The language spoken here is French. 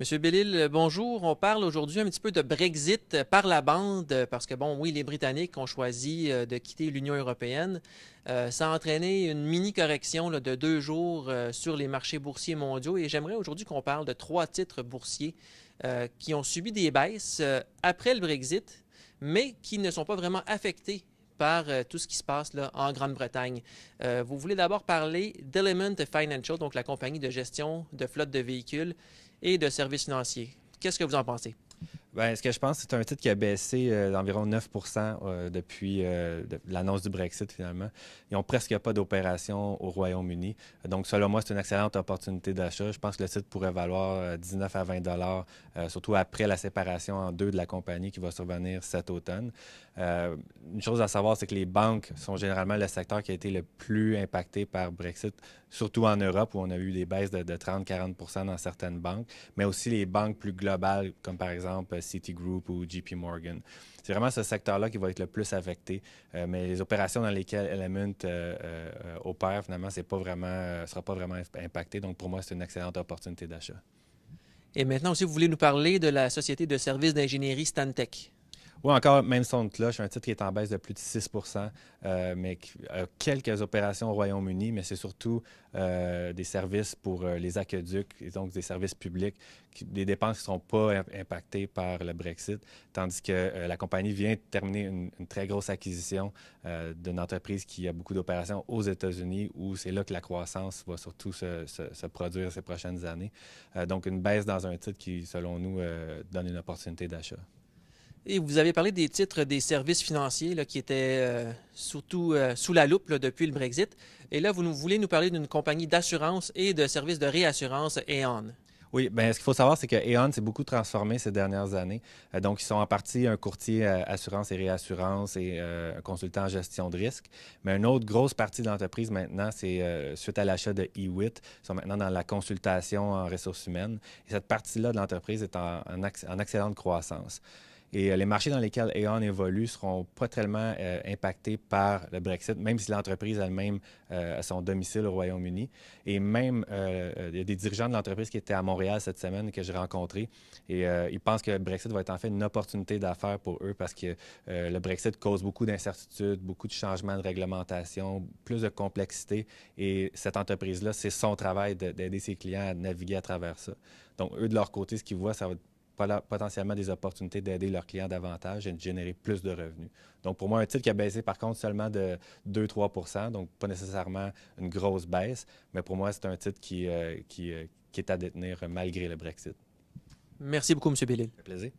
Monsieur Bellil, bonjour. On parle aujourd'hui un petit peu de Brexit par la bande, parce que, bon, oui, les Britanniques ont choisi de quitter l'Union européenne. Ça a entraîné une mini-correction là, de 2 jours sur les marchés boursiers mondiaux et j'aimerais aujourd'hui qu'on parle de 3 titres boursiers qui ont subi des baisses après le Brexit, mais qui ne sont pas vraiment affectés par tout ce qui se passe là, en Grande-Bretagne. Vous voulez d'abord parler d'Element Financial, donc la compagnie de gestion de flotte de véhicules et de services financiers. Qu'est-ce que vous en pensez? Ben, ce que je pense, c'est un titre qui a baissé d'environ 9 depuis l'annonce du Brexit, finalement. Ils n'ont presque pas d'opérations au Royaume-Uni. Donc, selon moi, c'est une excellente opportunité d'achat. Je pense que le titre pourrait valoir 19 à 20 surtout après la séparation en deux de la compagnie qui va survenir cet automne. Une chose à savoir, c'est que les banques sont généralement le secteur qui a été le plus impacté par Brexit, surtout en Europe, où on a eu des baisses de 30-40 dans certaines banques, mais aussi les banques plus globales, comme par exemple Citigroup ou JP Morgan. C'est vraiment ce secteur-là qui va être le plus affecté, mais les opérations dans lesquelles Element opère, finalement, sera pas vraiment impacté. Donc, pour moi, c'est une excellente opportunité d'achat. Et maintenant aussi, vous voulez nous parler de la société de services d'ingénierie Stantec. Oui, encore même son de cloche, un titre qui est en baisse de plus de 6 mais qui a quelques opérations au Royaume-Uni, mais c'est surtout des services pour les aqueducs, et donc des services publics, des dépenses qui ne sont pas impactées par le Brexit, tandis que la compagnie vient de terminer une très grosse acquisition d'une entreprise qui a beaucoup d'opérations aux États-Unis, où c'est là que la croissance va surtout se produire ces prochaines années. Donc, une baisse dans un titre qui, selon nous, donne une opportunité d'achat. Et vous avez parlé des titres des services financiers là, qui étaient surtout sous la loupe là, depuis le Brexit. Et là, voulez nous parler d'une compagnie d'assurance et de services de réassurance, Aon. Oui, bien, ce qu'il faut savoir, c'est que Aon s'est beaucoup transformé ces dernières années. Donc, ils sont en partie un courtier assurance et réassurance et un consultant en gestion de risque. Mais une autre grosse partie de l'entreprise maintenant, c'est suite à l'achat de Hewitt, ils sont maintenant dans la consultation en ressources humaines. Et cette partie-là de l'entreprise est en excellente croissance. Et les marchés dans lesquels Aon évolue ne seront pas tellement impactés par le Brexit, même si l'entreprise elle-même a son domicile au Royaume-Uni. Et même, il y a des dirigeants de l'entreprise qui étaient à Montréal cette semaine que j'ai rencontrés. Et ils pensent que le Brexit va être en fait une opportunité d'affaires pour eux parce que le Brexit cause beaucoup d'incertitudes, beaucoup de changements de réglementation, plus de complexité. Et cette entreprise-là, c'est son travail d'aider ses clients à naviguer à travers ça. Donc, eux, de leur côté, ce qu'ils voient, ça va être potentiellement des opportunités d'aider leurs clients davantage et de générer plus de revenus. Donc, pour moi, un titre qui a baissé par contre seulement de 2-3 donc pas nécessairement une grosse baisse, mais pour moi, c'est un titre qui est à détenir malgré le Brexit. Merci beaucoup, M. Bellil. Ça fait plaisir.